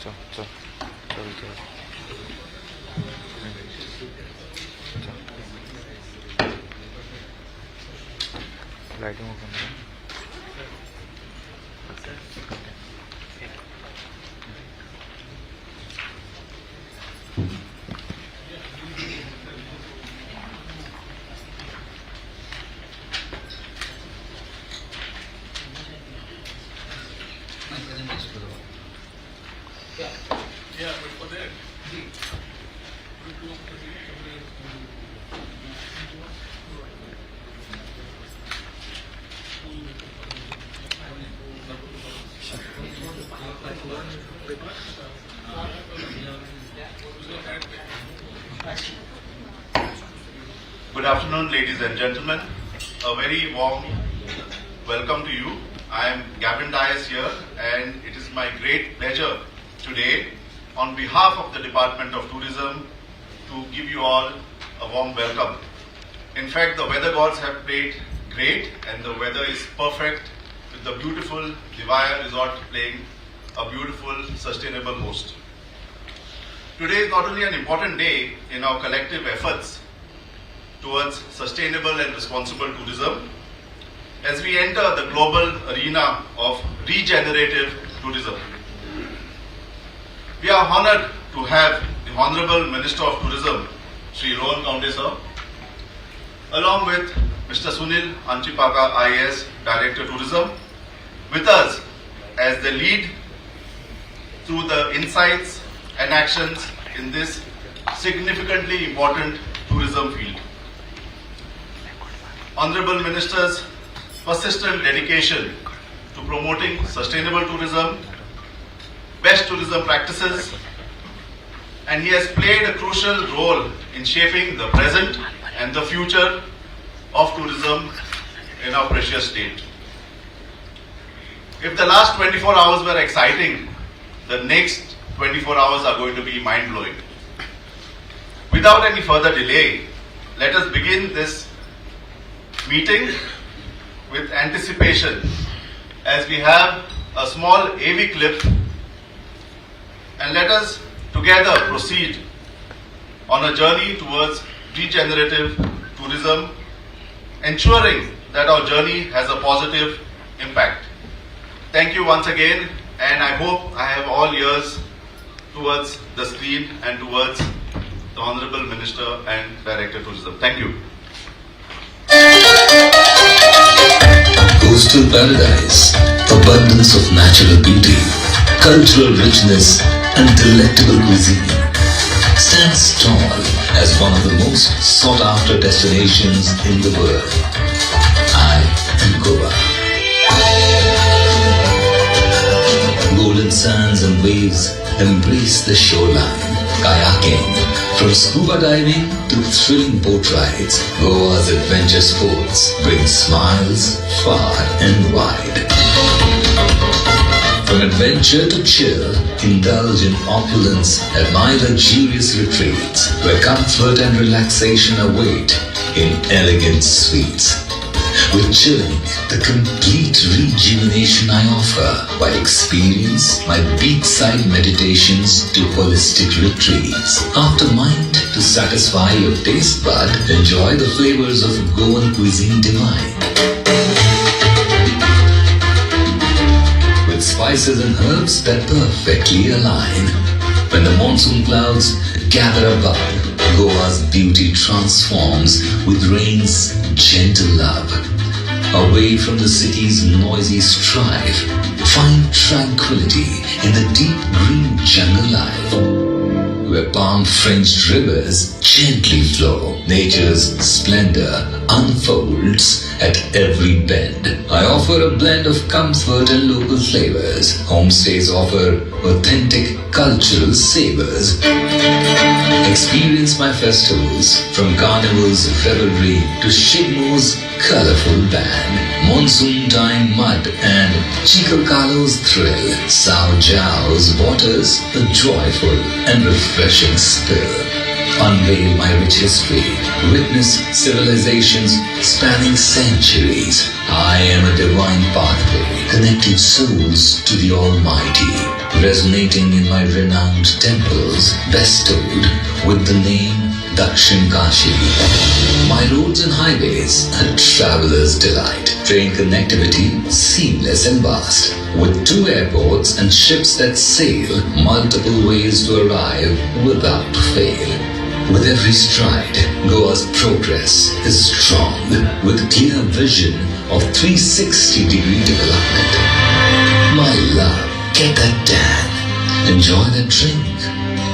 चल चल चल चल लाइटिंग ओपन कर Good afternoon, ladies and gentlemen. A very warm welcome to you. I am Gavin Dias here, and it is my great pleasure today, on behalf of the Department of Tourism, to give you all a warm welcome. In fact, the weather gods have played great, and the weather is perfect, with the beautiful Divaya Resort playing a beautiful, sustainable host. Today is not only an important day in our collective efforts towards sustainable and responsible tourism, as we enter the global arena of regenerative tourism. We are honored to have the Honorable Minister of Tourism, Sri Rohan Kaunde sir, along with Mr. Sunil Anchipaka, IAS, Director Tourism, with us as they lead through the insights and actions in this significantly important tourism field. Honorable Minister's persistent dedication to promoting sustainable tourism, best tourism practices, and he has played a crucial role in shaping the present and the future of tourism in our precious state. If the last 24 hours were exciting, the next 24 hours are going to be mind-blowing. Without any further delay, let us begin this meeting with anticipation, as we have a small AV clip, and let us together proceed on a journey towards regenerative tourism, ensuring that our journey has a positive impact. Thank you once again, and I hope I have all ears towards the screen and towards the Honorable Minister and Director Tourism. Thank you. Coastal paradise, abundance of natural beauty, cultural richness and delectable cuisine stands tall as one of the most sought after destinations in the world. I am Goa. Golden sands and waves embrace the shoreline. Kayaking, from scuba diving to thrilling boat rides, Goa's adventure sports bring smiles far and wide. From adventure to chill, indulge in opulence, admire luxurious retreats where comfort and relaxation await in elegant suites. With chilling, the complete rejuvenation I offer, while experience my beachside meditations to holistic retreats. After mind to satisfy your taste bud, enjoy the flavors of Goan cuisine divine. With spices and herbs that perfectly align. When the monsoon clouds gather above, Goa's beauty transforms with rain's gentle love. Away from the city's noisy strife, find tranquility in the deep green jungle life, where palm-fringed rivers gently flow. Nature's splendor unfolds at every bend. I offer a blend of comfort and local flavors. Homestays offer authentic cultural savors. Experience my festivals, from carnival's revelry to Shigmo's colorful band, monsoon time mud and Chicocalo's thrill, Sao Jao's waters, a joyful and refreshing spill. Unveil my rich history, witness civilizations spanning centuries. I am a divine pathway, connecting souls to the Almighty. resonating in my renowned temples bestowed with the name Dakshin Kashi. My roads and highways, a traveler's delight. Train connectivity, seamless and vast. With 2 airports and ships that sail multiple ways to arrive without fail. With every stride, Goa's progress is strong, with clear vision of 360-degree development. My love, get that tan, enjoy that drink,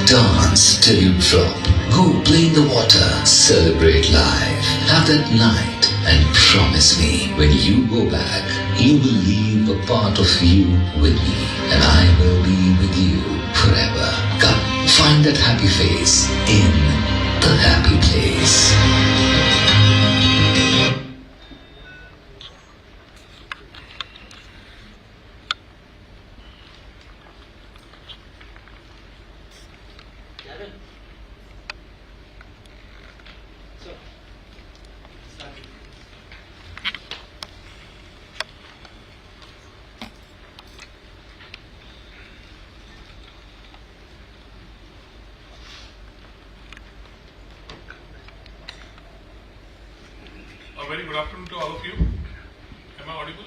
dance till you drop, go play in the water, celebrate life, have that night, and promise me when you go back, you will leave a part of you with me, and I will be with you forever. Come, find that happy face in the happy place. A very good afternoon to all of you. Am I audible?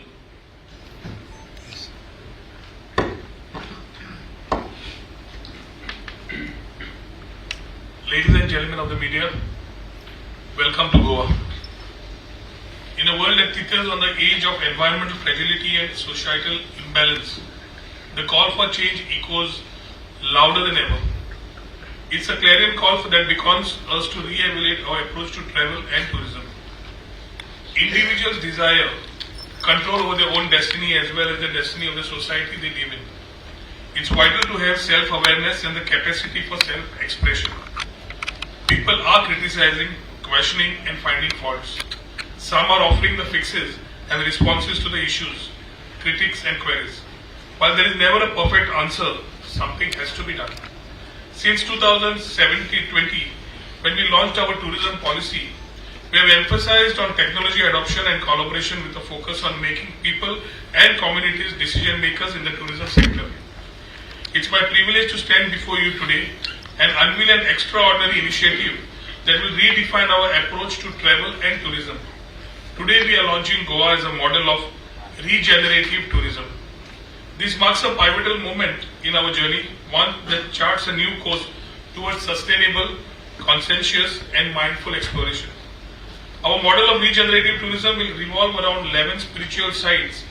Ladies and gentlemen of the media, welcome to Goa. In a world that teeters on the edge of environmental fragility and societal imbalance, the call for change echoes louder than ever. It's a clarion call that beckons us to re-evaluate our approach to travel and tourism. Individuals desire control over their own destiny as well as the destiny of the society they live in. It's vital to have self-awareness and the capacity for self-expression. People are criticizing, questioning and finding faults. Some are offering the fixes and responses to the issues, critics and queries. While there is never a perfect answer, something has to be done. Since 2017-20, when we launched our tourism policy, we have emphasized on technology adoption and collaboration with a focus on making people and communities decision makers in the tourism sector. It's my privilege to stand before you today and unveil an extraordinary initiative that will redefine our approach to travel and tourism. Today we are launching Goa as a model of regenerative tourism. This marks a pivotal moment in our journey, one that charts a new course towards sustainable, conscientious and mindful exploration. Our model of regenerative tourism will revolve around 11 spiritual sites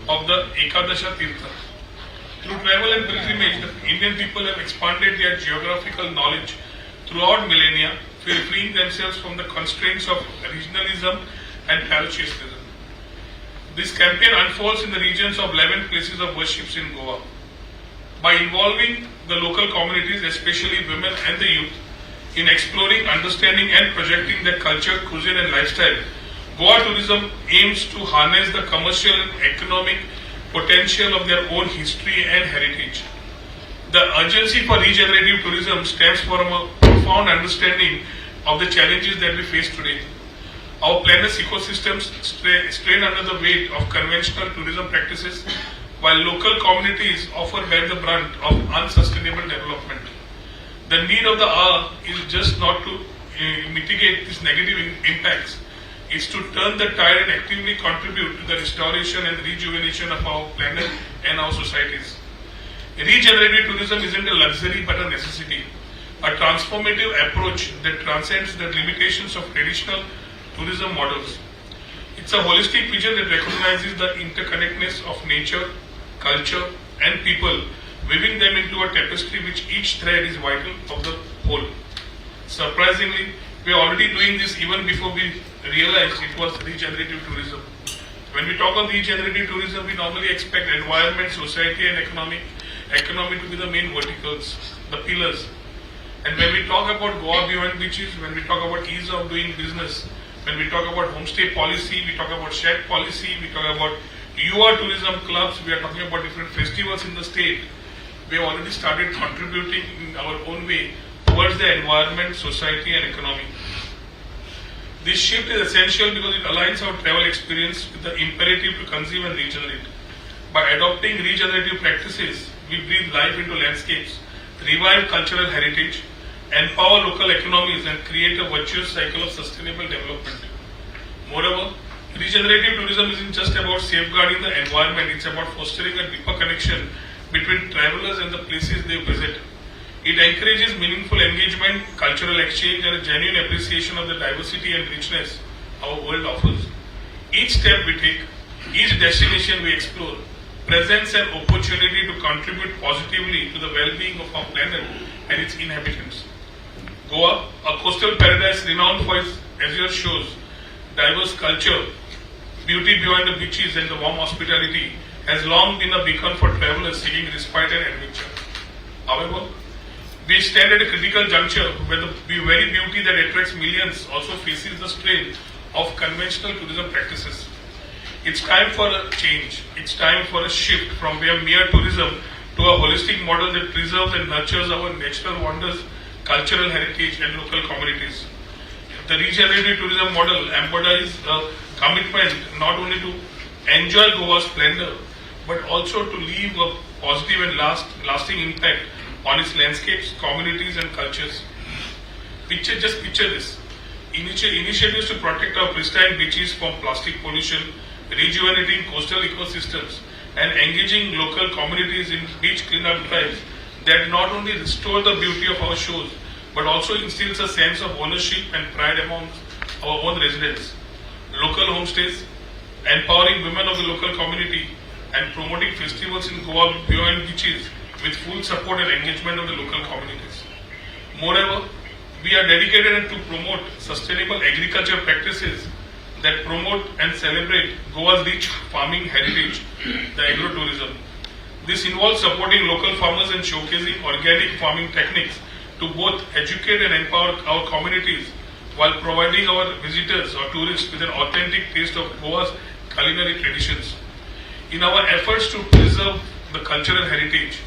of the Ekadasha Tirtha. Through travel and pilgrimage, the Indian people have expanded their geographical knowledge throughout millennia, freeing themselves from the constraints of regionalism and parochialism. This campaign unfolds in the regions of 11 places of worship in Goa. By involving the local communities, especially women and the youth, in exploring, understanding and projecting their culture, cuisine and lifestyle, Goa Tourism aims to harness the commercial and economic potential of their own history and heritage. The urgency for regenerative tourism stems from a profound understanding of the challenges that we face today. Our planet's ecosystems strain under the weight of conventional tourism practices, while local communities often bear the brunt of unsustainable development. The need of the hour is just not to mitigate these negative impacts, it's to turn the tide and actively contribute to the restoration and rejuvenation of our planet and our societies. Regenerative tourism isn't a luxury but a necessity, a transformative approach that transcends the limitations of traditional tourism models. It's a holistic vision that recognizes the interconnectedness of nature, culture and people, weaving them into a tapestry which each thread is vital of the whole. Surprisingly, we are already doing this even before we realized it was regenerative tourism. When we talk of regenerative tourism, we normally expect environment, society and economy to be the main verticals, the pillars. And when we talk about Goa beyond beaches, when we talk about ease of doing business, when we talk about homestay policy, we talk about shared policy, we talk about Goa Tourism clubs, we are talking about different festivals in the state. We have already started contributing in our own way towards the environment, society and economy. This shift is essential because it aligns our travel experience with the imperative to conserve and regenerate. By adopting regenerative practices, we breathe life into landscapes, revive cultural heritage, empower local economies and create a virtuous cycle of sustainable development. Moreover, regenerative tourism isn't just about safeguarding the environment, it's about fostering a deeper connection between travelers and the places they visit. It encourages meaningful engagement, cultural exchange and a genuine appreciation of the diversity and richness our world offers. Each step we take, each destination we explore, presents an opportunity to contribute positively to the well-being of our planet and its inhabitants. Goa, a coastal paradise renowned for its azure shores, diverse culture, beauty beyond the beaches and the warm hospitality, has long been a beacon for travelers seeking respite and adventure. However, we stand at a critical juncture where the very beauty that attracts millions also faces the strain of conventional tourism practices. It's time for a change. It's time for a shift from mere tourism to a holistic model that preserves and nurtures our natural wonders, cultural heritage and local communities. The regenerative tourism model embodies a commitment not only to enjoy Goa's splendor, but also to leave a positive and lasting impact on its landscapes, communities and cultures. Picture this. Initiatives to protect our pristine beaches from plastic pollution, rejuvenating coastal ecosystems and engaging local communities in beach cleanup drives that not only restore the beauty of our shores but also instills a sense of ownership and pride among our own residents. Local homestays, empowering women of the local community and promoting festivals in Goa beyond beaches with full support and engagement of the local communities. Moreover, we are dedicated to promote sustainable agriculture practices that promote and celebrate Goa's rich farming heritage, the agro-tourism. This involves supporting local farmers and showcasing organic farming techniques to both educate and empower our communities while providing our visitors or tourists with an authentic taste of Goa's culinary traditions. In our efforts to preserve the cultural heritage,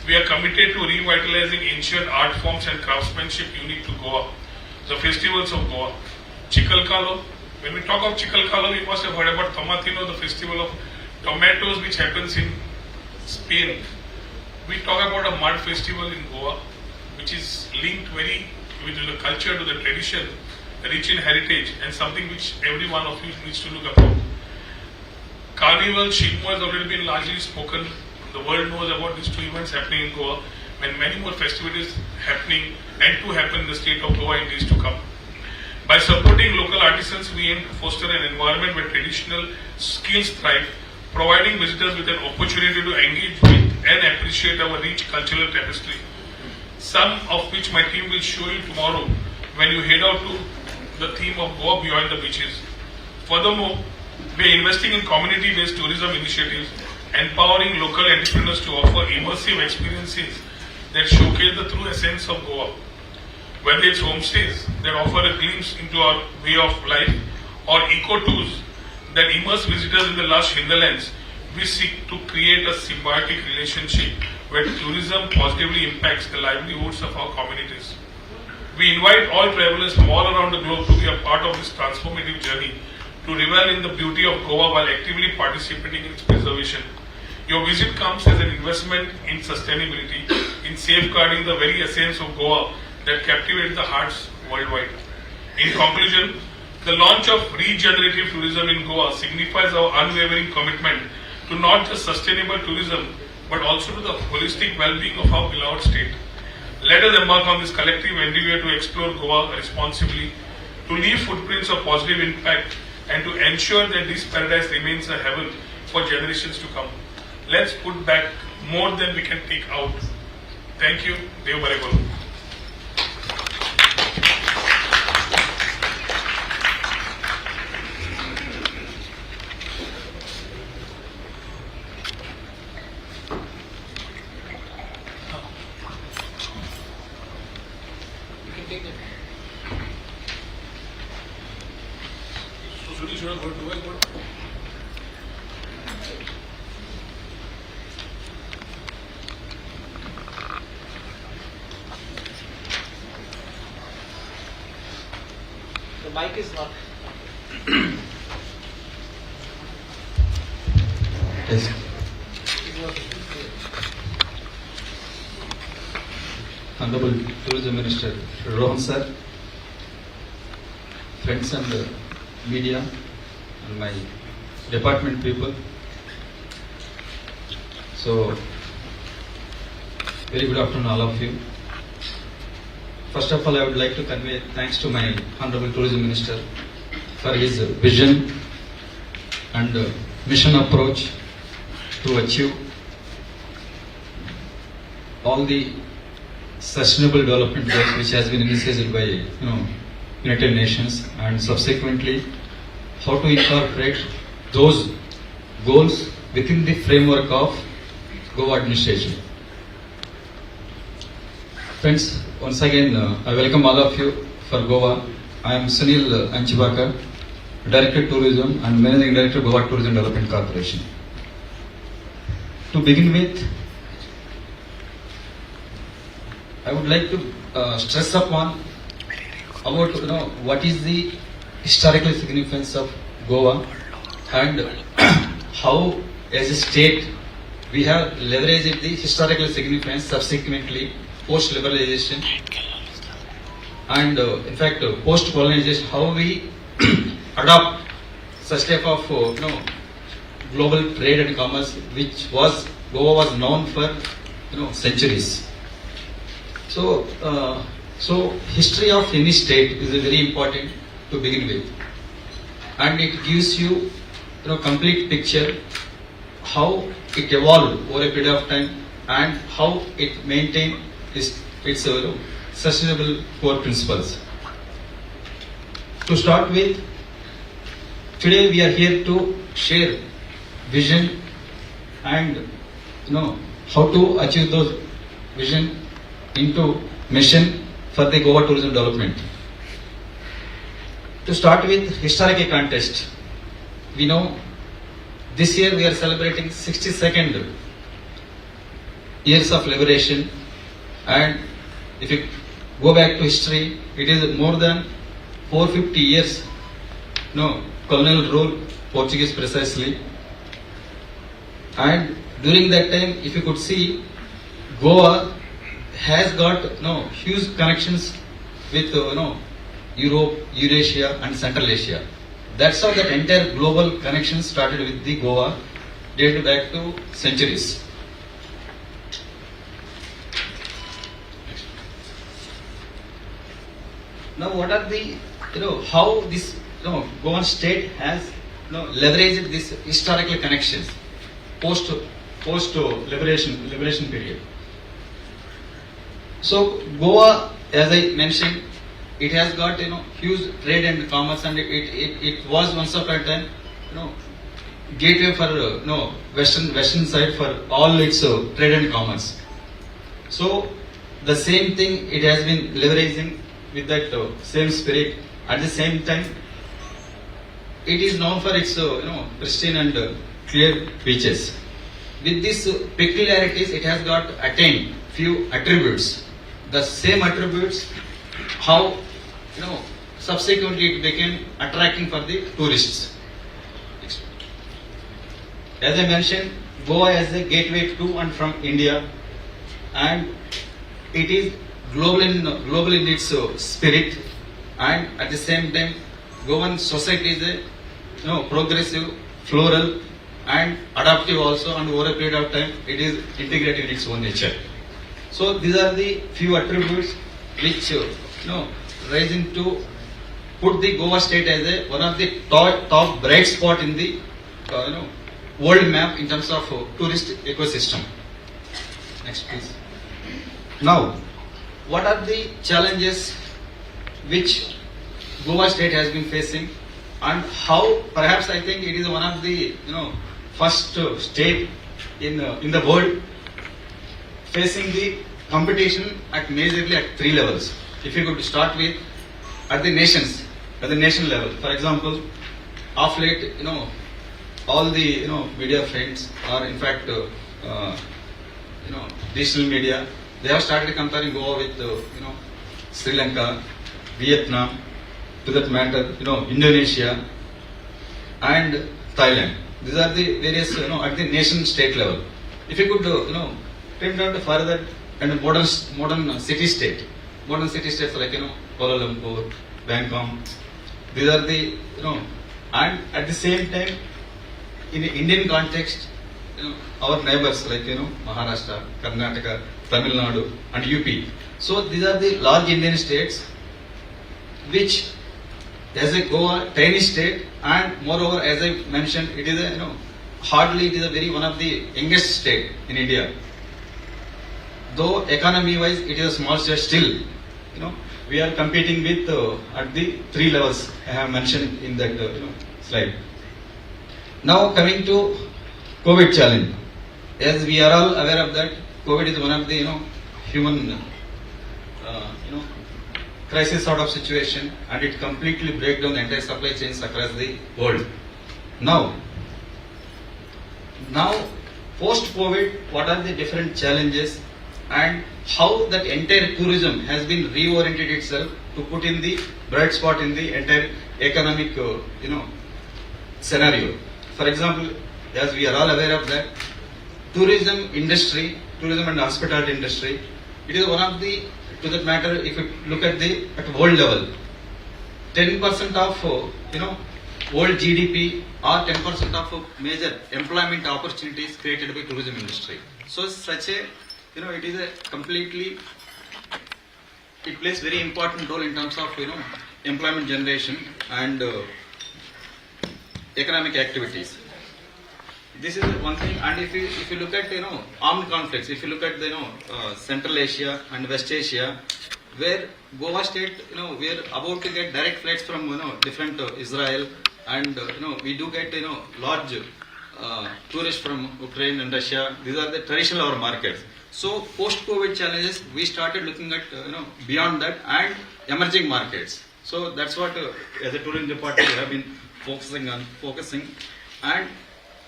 we are committed to revitalizing ancient art forms and craftsmanship unique to Goa, the festivals of Goa. Chikalkalo. When we talk of Chikalkalo, you must have heard about Tomatino, the festival of tomatoes which happens in Spain. We talk about a mud festival in Goa, which is linked very with the culture, to the tradition, rich in heritage and something which every one of you needs to look upon. Carnival, Shigmo has already been largely spoken. The world knows about these two events happening in Goa and many more festivities happening and to happen in the state of Goa in days to come. By supporting local artisans, we aim to foster an environment where traditional skills thrive, providing visitors with an opportunity to engage with and appreciate our rich cultural tapestry, some of which my team will show you tomorrow when you head out to the theme of Goa Beyond the Beaches. Furthermore, we are investing in community-based tourism initiatives, empowering local entrepreneurs to offer immersive experiences that showcase the true essence of Goa. Whether it's homestays that offer a glimpse into our way of life or eco-tours that immerse visitors in the lush hinterlands, we seek to create a symbiotic relationship where tourism positively impacts the livelihoods of our communities. We invite all travelers from all around the globe to be a part of this transformative journey, to revel in the beauty of Goa while actively participating in its preservation. Your visit comes as an investment in sustainability, in safeguarding the very essence of Goa that captivates the hearts worldwide. In conclusion, the launch of regenerative tourism in Goa signifies our unwavering commitment to not just sustainable tourism, but also to the holistic well-being of our beloved state. Let us embark on this collective endeavor to explore Goa responsibly, to leave footprints of positive impact, and to ensure that this paradise remains a heaven for generations to come. Let's put back more than we can take out. Thank you. Dev Barekolo. The mic is not. Yes. Honorable Tourism Minister Rohan sir, friends and media, and my department people. So, very good afternoon all of you. First of all, I would like to convey thanks to my Honorable Tourism Minister for his vision and mission approach to achieve all the sustainable development goals which has been initiated by United Nations, and subsequently how to incorporate those goals within the framework of Goa administration. Friends, once again I welcome all of you for Goa. I am Sunil Anchibaka, Director Tourism and Managing Director Goa Tourism Development Corporation. To begin with, I would like to stress upon about what is the historical significance of Goa and how as a state we have leveraged the historical significance subsequently post liberalization and in fact post colonization, how we adopt such type of global trade and commerce which Goa was known for centuries. So history of any state is very important to begin with, and it gives you complete picture how it evolved over a period of time and how it maintained its sustainable core principles. To start with, today we are here to share vision and how to achieve those vision into mission for the Goa tourism development. To start with historical context, we know this year we are celebrating 62nd years of liberation, and if you go back to history, it is more than 450 years colonial rule, Portuguese precisely, and during that time if you could see, Goa has got huge connections with Europe, Eurasia and Central Asia. That's how that entire global connection started with the Goa, dated back to centuries. Now what are the how this Goan state has leveraged these historical connections post liberation period. So Goa, as I mentioned, it has got huge trade and commerce, and it was once upon a time gateway for western side for all its trade and commerce. So the same thing it has been leveraging with that same spirit. At the same time, it is known for its pristine and clear beaches. With these peculiarities, it has got attained few attributes. The same attributes, how subsequently it became attracting for the tourists. As I mentioned, Goa is a gateway to and from India, and it is global in its spirit, and at the same time, Goan society is a progressive, floral, and adaptive also, and over a period of time, it is integrated in its own nature. So these are the few attributes which rising to put the Goa state as one of the top bright spot in the world map in terms of tourist ecosystem. Next, please. Now, what are the challenges which Goa state has been facing, and how perhaps I think it is one of the first state in the world facing the competition at majorly at three levels. If you could start with at the nation level. For example, of late, all the media friends, or in fact digital media, they have started comparing Goa with Sri Lanka, Vietnam, to that matter Indonesia and Thailand. These are the various at the nation state level. If you could trim down to further and modern city state. Modern city states like Kuala Lumpur, Bangkok. These are the and at the same time in the Indian context, our neighbors like Maharashtra, Karnataka, Tamil Nadu, and UP. So these are the large Indian states, which as a Goa tiny state, and moreover, as I mentioned, it is a hardly it is a very one of the youngest state in India. Though economy wise it is a small state, still we are competing with at the 3 levels I have mentioned in that slide. Now coming to COVID challenge, as we are all aware of that, COVID is one of the human crisis sort of situation, and it completely breaks down the entire supply chains across the world. Now post-COVID, what are the different challenges and how that entire tourism has been reoriented itself to put in the bright spot in the entire economic scenario. For example, as we are all aware of that, tourism and hospitality industry, it is one of the, to that matter, if you look at world level, 10% of world GDP or 10% of major employment opportunities created by tourism industry. So such a it is a completely, it plays very important role in terms of employment generation and economic activities. This is one thing. And if you look at armed conflicts, if you look at Central Asia and West Asia, where Goa state we are about to get direct flights from different Israel, and we do get large tourists from Ukraine and Russia. These are the traditional our markets. So post-COVID challenges, we started looking at beyond that and emerging markets. So that's what as a tourism department we have been focusing. And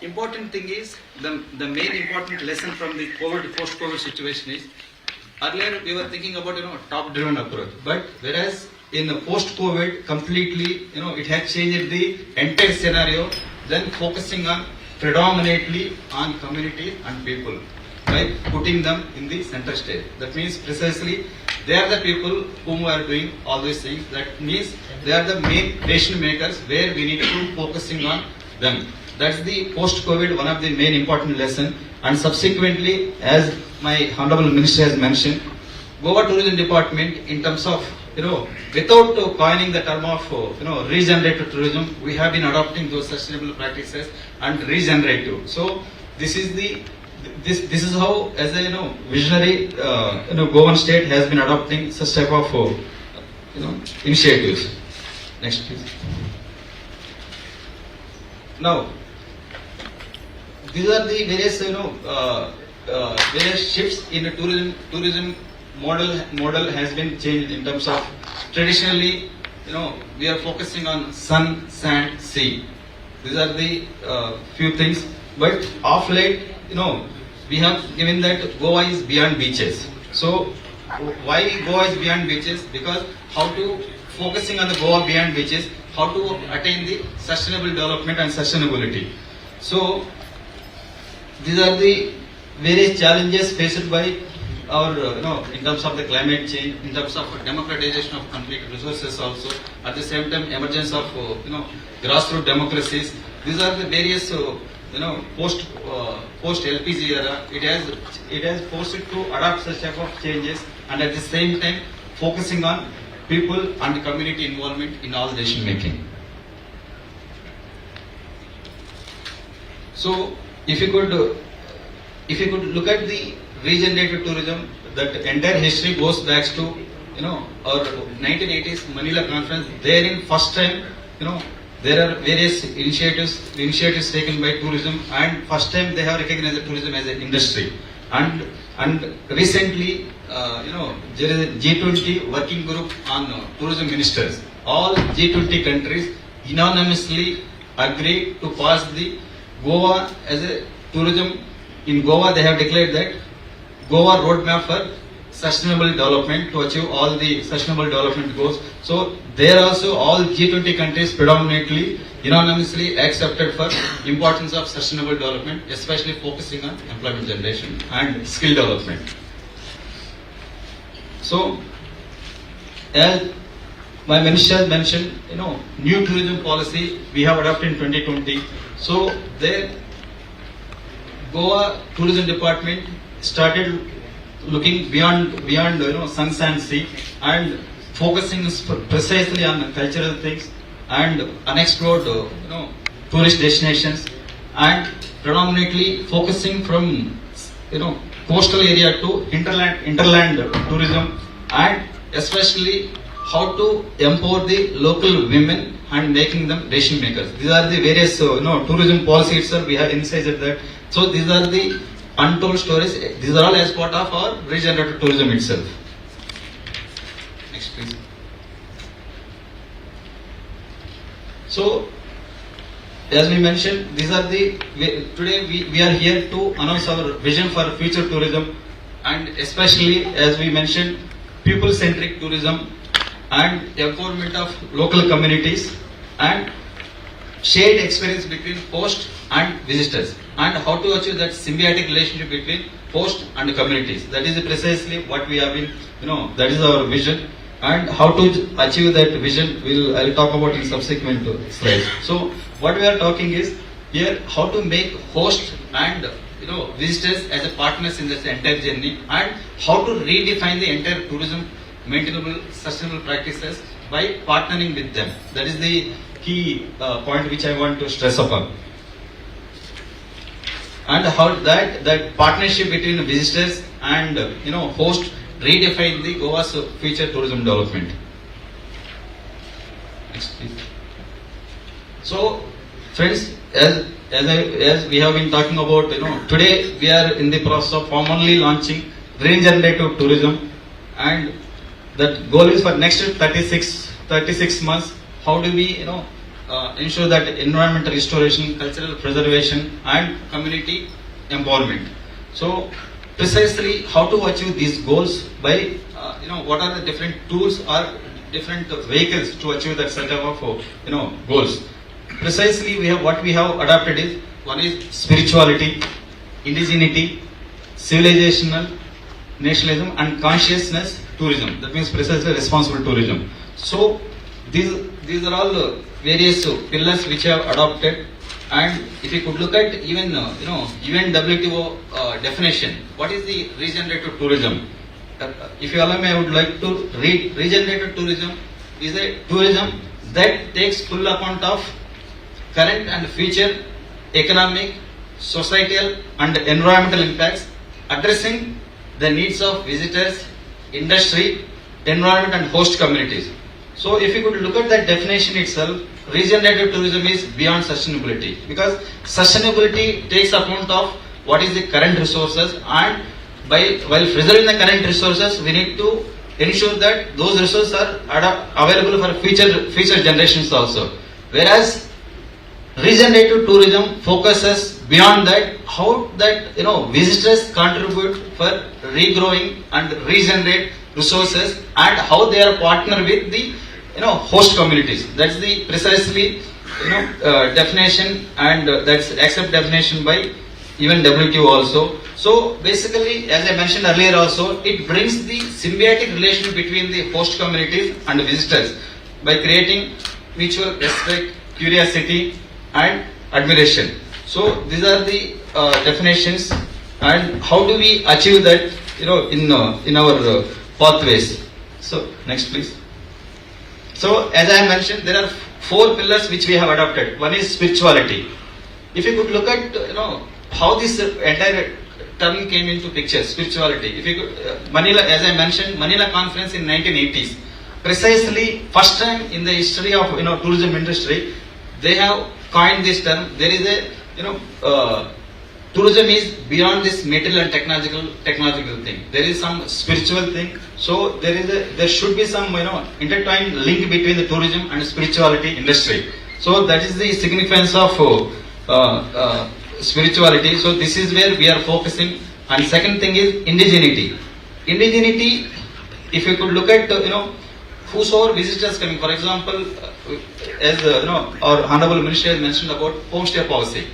important thing is the main important lesson from the post-COVID situation is, earlier we were thinking about top-driven approach, but whereas in the post-COVID completely it had changed the entire scenario, then focusing on predominantly on community and people by putting them in the center stage. That means precisely they are the people whom are doing all these things. That means they are the main decision makers where we need to focusing on them. That's the post-COVID one of the main important lesson. And subsequently, as my Honorable Minister has mentioned, Goa Tourism Department in terms of without coining the term of regenerative tourism, we have been adopting those sustainable practices and regenerative. So this is how as a visionary Goan state has been adopting such type of initiatives. Next please. Now these are the various various shifts in the tourism model has been changed in terms of traditionally we are focusing on sun, sand, sea. These are the few things, but of late we have given that Goa is beyond beaches. So why Goa is beyond beaches? Because how to focusing on the Goa beyond beaches, how to attain the sustainable development and sustainability. So these are the various challenges faced by our in terms of the climate change, in terms of democratization of complete resources also, at the same time emergence of grassroots democracies. These are the various post LPG era, it has forced to adopt such type of changes, and at the same time focusing on people and community involvement in all decision making. So if you could look at the regenerative tourism, that entire history goes back to our 1980s Manila conference. Therein first time there are various initiatives taken by tourism, and first time they have recognized tourism as an industry. And recently there is a G20 working group on tourism ministers. All G20 countries unanimously agreed to pass the Goa as a tourism. In Goa they have declared that Goa roadmap for sustainable development to achieve all the sustainable development goals. So there also all G20 countries predominantly unanimously accepted for importance of sustainable development, especially focusing on employment generation and skill development. So, as my minister mentioned, new tourism policy we have adopted in 2020. So, there Goa Tourism Department started looking beyond sun and sea and focusing precisely on cultural things and unexplored tourist destinations, and predominantly focusing from coastal area to interland tourism, and especially how to empower the local women and making them decision makers. These are the various tourism policy itself we have incised that. So these are the untold stories. These are all as part of our regenerative tourism itself. Next, please. So, as we mentioned, these are today we are here to announce our vision for future tourism, and especially as we mentioned, people-centric tourism and empowerment of local communities and shared experience between host and visitors, and how to achieve that symbiotic relationship between host and communities. That is precisely what we have been, that is our vision, and how to achieve that vision I'll talk about in subsequent slides. So what we are talking is here how to make host and visitors as a partners in this entire journey, and how to redefine the entire tourism maintainable sustainable practices by partnering with them. That is the key point which I want to stress upon. And how that partnership between visitors and host redefine the Goa's future tourism development. Next, please. So, friends, as we have been talking about, today we are in the process of formally launching regenerative tourism, and that goal is for next 36 months. How do we ensure that environmental restoration, cultural preservation, and community empowerment? So, precisely how to achieve these goals by what are the different tools or different vehicles to achieve that set of goals. Precisely what we have adopted is, one is spirituality, indigeneity, civilizational nationalism, and consciousness tourism. That means precisely responsible tourism. So these are all various pillars which I have adopted. And if you could look at even UN WTO definition, what is the regenerative tourism? If you allow me, I would like to read. Regenerative tourism is a tourism that takes full account of current and future economic, societal, and environmental impacts, addressing the needs of visitors, industry, environment, and host communities. So if you could look at that definition itself, regenerative tourism is beyond sustainability, because sustainability takes account of what is the current resources, and while preserving the current resources, we need to ensure that those resources are available for future generations also. Whereas regenerative tourism focuses beyond that, how that visitors contribute for regrowing and regenerate resources, and how they are partner with the host communities. That's the precisely definition, and that's accept definition by even WTO also. So basically, as I mentioned earlier also, it brings the symbiotic relation between the host communities and visitors by creating mutual respect, curiosity, and admiration. So these are the definitions, and how do we achieve that in our pathways. So next, please. So as I mentioned, there are 4 pillars which we have adopted. One is spirituality. If you could look at how this entire term came into picture, spirituality. If you could, Manila, as I mentioned, Manila conference in 1980s, precisely first time in the history of tourism industry, they have coined this term. There is a tourism is beyond this material and technological thing. There is some spiritual thing. So there should be some intertwined link between the tourism and spirituality industry. So that is the significance of spirituality. So this is where we are focusing. And second thing is indigeneity. Indigeneity, if you could look at whosoever visitors coming, for example, as our honorable minister has mentioned about homestay policy.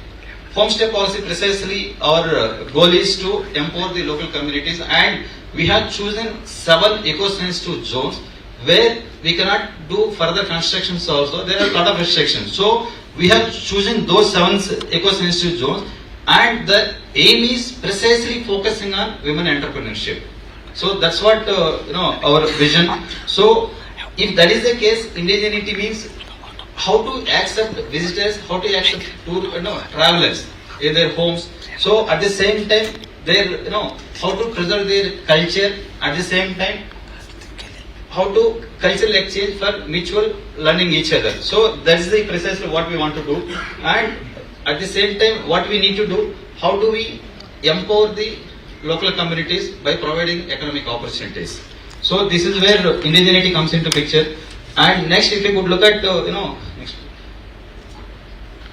Homestay policy, precisely our goal is to empower the local communities and we have chosen 7 eco-sensitive zones where we cannot do further constructions also. There are a lot of restrictions. So we have chosen those 7 eco-sensitive zones, and the aim is precisely focusing on women entrepreneurship. So that's what our vision. So if that is the case, indigeneity means how to accept visitors, how to accept travelers in their homes. So at the same time, how to preserve their culture. At the same time, how to cultural exchange for mutual learning each other. So that's the precisely what we want to do. And at the same time, what we need to do, how do we empower the local communities by providing economic opportunities. So this is where indigeneity comes into picture. And next, if you could look at next,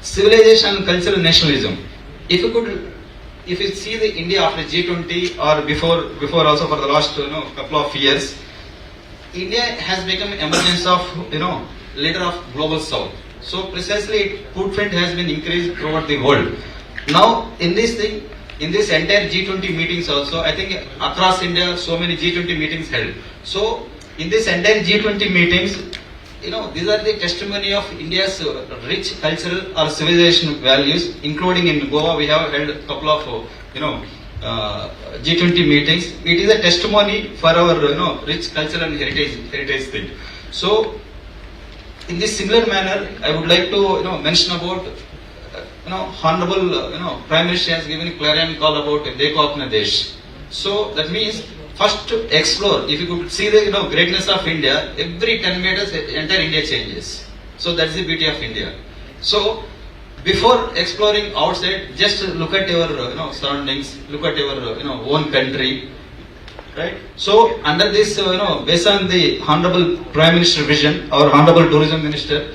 civilization and cultural nationalism. If you see the India after G20 or before also for the last couple of years, India has become emergence of leader of global south. So precisely footprint has been increased throughout the world. Now in this entire G20 meetings also, I think across India so many G20 meetings held. So in this entire G20 meetings, these are the testimony of India's rich cultural or civilization values. Including in Goa, we have held a couple of G20 meetings. It is a testimony for our rich cultural and heritage thing. So in this similar manner, I would like to mention about Honorable Prime Minister has given a clarion call about Dekho Apna Desh. So that means first to explore. If you could see the greatness of India, every 10 meters entire India changes. So that's the beauty of India. So before exploring outside, just look at your surroundings, look at your own country, right? So under this based on the Honorable Prime Minister vision, our Honorable Tourism Minister,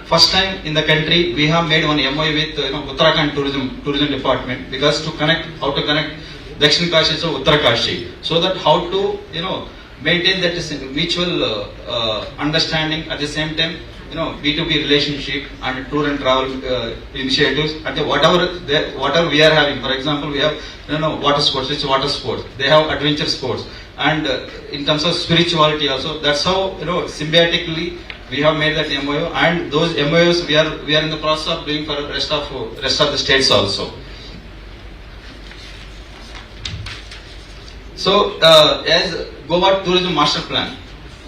first time in the country we have made one MOU with Uttarakhand Tourism Department, because how to connect Dakshin Kashi to Uttarakashi, so that how to maintain that mutual understanding, at the same time B2B relationship and tour and travel initiatives, and whatever we are having. For example, we have water sports, it's water sports. They have adventure sports, and in terms of spirituality also. That's how symbiotically we have made that MOU, and those MOUs we are in the process of doing for rest of the states also. So as Goa Tourism Master Plan,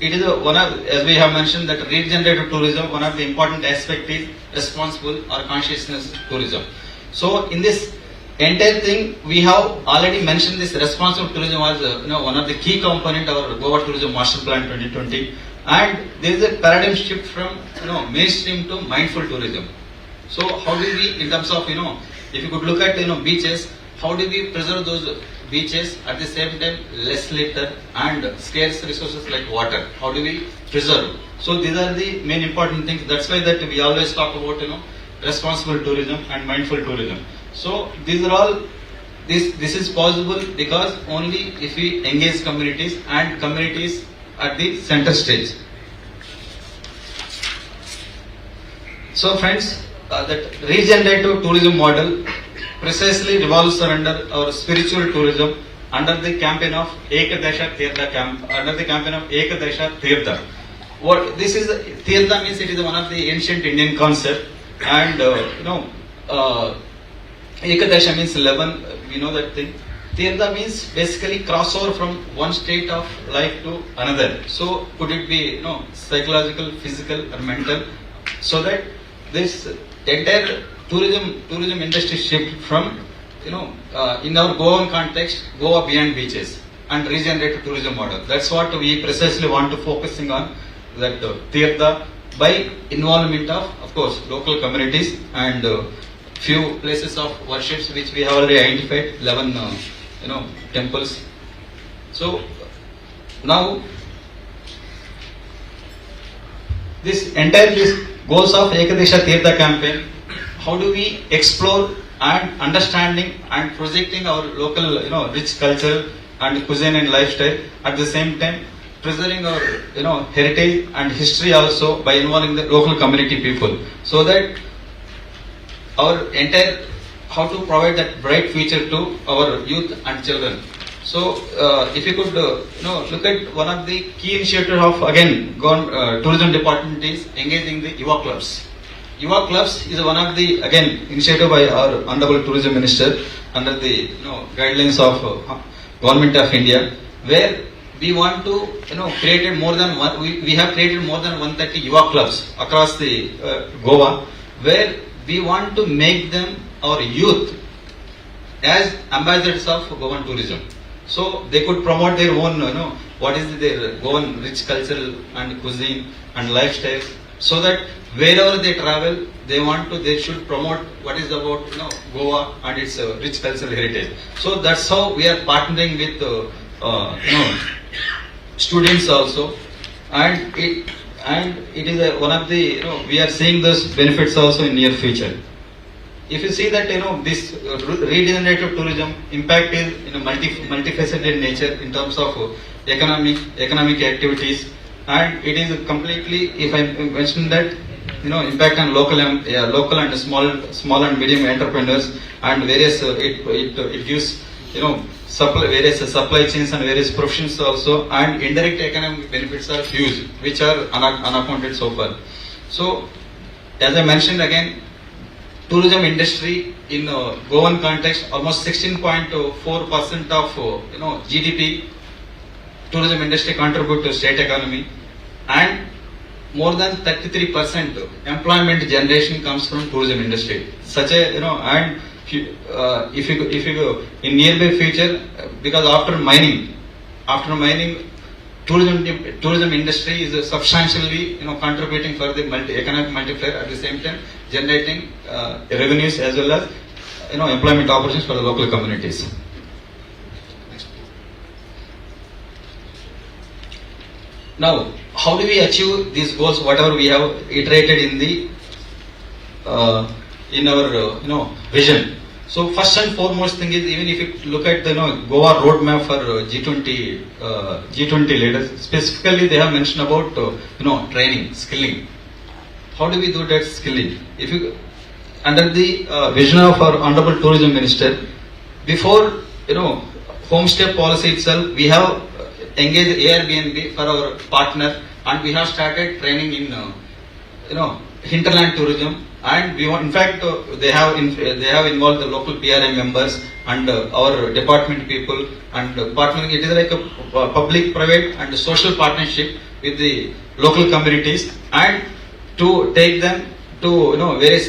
it is as we have mentioned, that regenerative tourism, one of the important aspect is responsible or consciousness tourism. So in this entire thing, we have already mentioned this responsible tourism as one of the key component of our Goa Tourism Master Plan 2020, and there is a paradigm shift from mainstream to mindful tourism. So how do we, in terms of if you could look at beaches, how do we preserve those beaches, at the same time less litter and scarce resources like water, how do we preserve? So these are the main important things. That's why that we always talk about responsible tourism and mindful tourism. So these are all, this is possible because only if we engage communities, and communities at the center stage. So friends, that regenerative tourism model precisely revolves around our spiritual tourism under the campaign of Ekadasha Tirtha. What this is, Tirtha means it is one of the ancient Indian concept, and Ekadasha means 11. We know that thing. Tirtha means basically crossover from one state of life to another. So could it be psychological, physical, or mental? So that this entire tourism industry shift from in our Goan context, Goa beyond beaches and regenerative tourism model. That's what we precisely want to focusing on, that Tirtha, by involvement of course local communities and few places of worships which we have already identified, 11 temples. So now this entire goals of Ekadasha Tirtha campaign, how do we explore and understanding and projecting our local rich culture and cuisine and lifestyle, at the same time preserving our heritage and history also by involving the local community people, so that our entire, how to provide that bright future to our youth and children. So if you could look at one of the key initiatives of again tourism department is engaging the G.O.A clubs. G.O.A clubs is one of the again initiative by our honorable tourism minister under the guidelines of government of India, where we want to created more than one, we have created more than 130 G.O.A clubs across the Goa, where we want to make them our youth as ambassadors of Goan tourism. So they could promote their own, what is their Goan rich cultural and cuisine and lifestyle, so that wherever they travel, they should promote what is about Goa and its rich cultural heritage. So that's how we are partnering with students also, and it is one of the we are seeing those benefits also in near future. If you see that this regenerative tourism impact is multifaceted nature in terms of economic activities, and it is completely, if I mention that impact on local and small and medium entrepreneurs, and various it gives various supply chains and various professions also, and indirect economic benefits are huge, which are unaccounted so far. So as I mentioned again, tourism industry in Goan context, almost 16.4% of GDP tourism industry contribute to state economy, and more than 33% employment generation comes from tourism industry. Such a and if you go in nearby future, because after mining, tourism industry is substantially contributing for the economic multiplier, at the same time generating revenues as well as employment opportunities for the local communities. Now, how do we achieve these goals? Whatever we have iterated in the in our vision. So first and foremost thing is, even if you look at the Goa roadmap for G20 leaders, specifically they have mentioned about training, skilling. How do we do that skilling? If you under the vision of our honorable tourism minister, before homestay policy itself, we have engaged Airbnb for our partner, and we have started training in hinterland tourism. And we want, in fact, they have involved the local PRM members and our department people, and partnering. It is like a public-private and social partnership with the local communities, and to take them to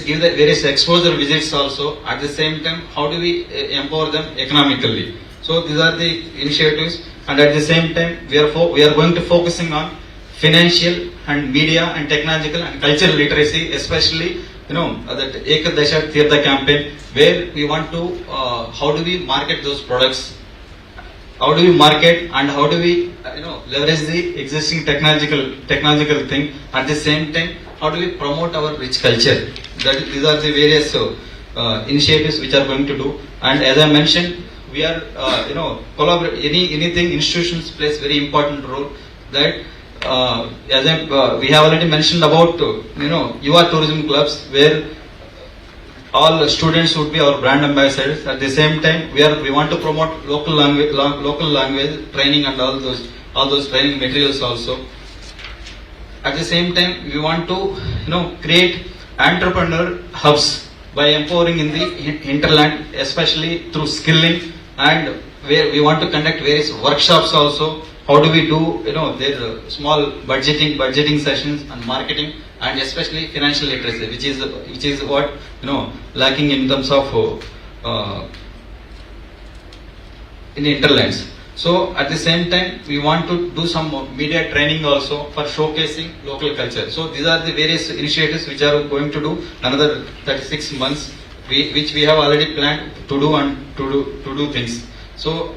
give the various exposure visits also. At the same time, how do we empower them economically? So these are the initiatives, and at the same time, we are going to focusing on financial and media and technological and cultural literacy, especially that Ek Dasha Tirtha campaign, where we want to how do we market those products, how do we market, and how do we leverage the existing technological thing. At the same time, how do we promote our rich culture? These are the various initiatives which are going to do. And as I mentioned, we are collaborate. Anything institutions plays very important role. That we have already mentioned about Goa Tourism clubs, where all students would be our brand ambassadors. At the same time, we want to promote local language training and all those training materials also. At the same time, we want to create entrepreneur hubs by empowering in the hinterland, especially through skilling, and where we want to conduct various workshops also. How do we do their small budgeting sessions and marketing, and especially financial literacy, which is what lacking in terms of in the hinterlands. So at the same time, we want to do some media training also for showcasing local culture. So these are the various initiatives which are going to do another 36 months, which we have already planned to do and to do things. So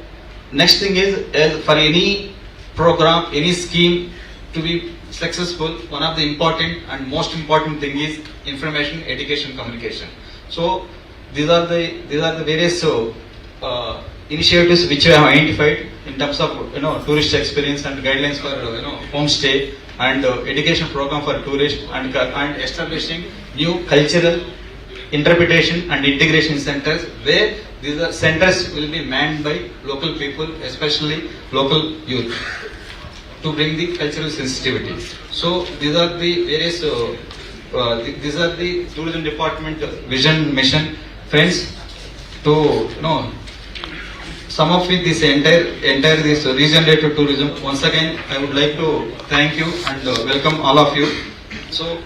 next thing is for any program, any scheme to be successful, one of the important and most important thing is information, education, communication. So these are the various initiatives which we have identified in terms of tourist experience and guidelines for homestay and education program for tourists, and establishing new cultural interpretation and integration centers, where these are centers will be manned by local people, especially local youth, to bring the cultural sensitivity. So these are the various, these are the tourism department vision, mission, friends. To sum up with this entire this regenerative tourism. Once again, I would like to thank you and welcome all of you. So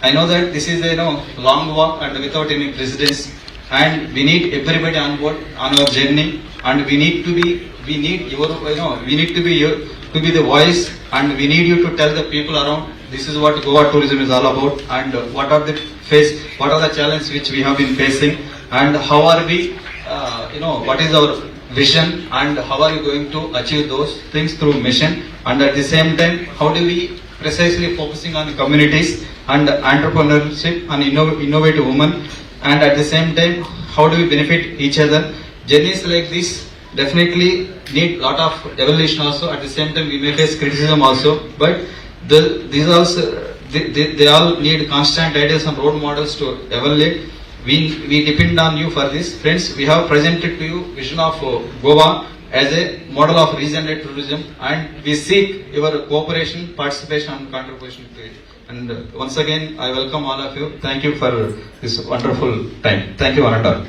I know that this is a long walk and without any precedence, and we need everybody on board on our journey, and we need to be the voice, and we need you to tell the people around this is what Goa tourism is all about, and what are the challenges which we have been facing, and how are we what is our vision, and how are you going to achieve those things through mission, and at the same time how do we precisely focusing on communities and entrepreneurship and innovative women, and at the same time how do we benefit each other. Journeys like this definitely need lot of evaluation also. At the same time we may face criticism also, but these also they all need constant ideas and role models to evaluate. We depend on you for this. Friends, we have presented to you vision of Goa as a model of regenerative tourism, and we seek your cooperation, participation and contribution to it. And once again, I welcome all of you. Thank you for this wonderful time. Thank you, one and all.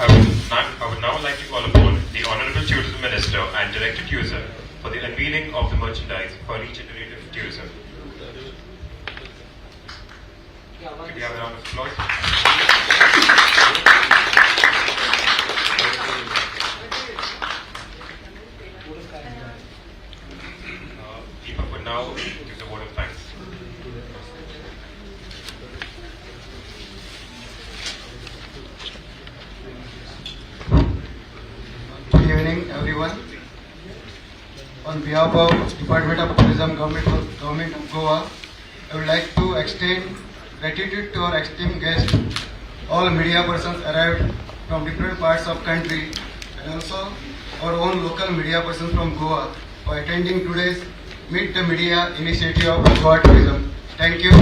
I would now like to call upon the Honorable Tourism Minister and Director User for the unveiling of the merchandise for regenerative tourism. Could we have a round of applause? Deepak would now give the vote of thanks. Good evening, everyone. On behalf of Department of Tourism, Government of Goa, I would like to extend gratitude to our esteemed guests, all media persons arrived from different parts of country, and also our own local media persons from Goa for attending today's Meet the Media initiative of Goa Tourism. Thank you.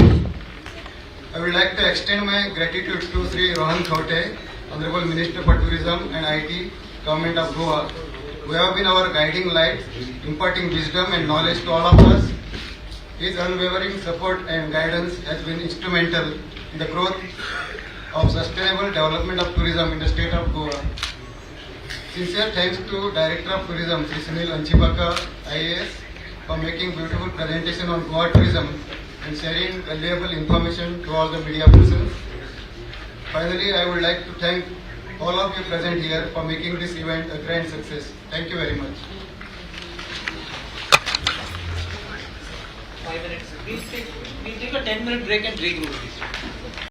I would like to extend my gratitude to Sri Rohan Khote, Honorable Minister for Tourism and IT, Government of Goa, who have been our guiding light, imparting wisdom and knowledge to all of us. His unwavering support and guidance has been instrumental in the growth of sustainable development of tourism in the state of Goa. Sincere thanks to Director of Tourism, Sri Sunil Anchipaka, IAS, for making beautiful presentation on Goa tourism and sharing valuable information to all the media persons. Finally, I would like to thank all of you present here for making this event a grand success. Thank you very much. 5 minutes. We'll take a 10-minute break and regroup.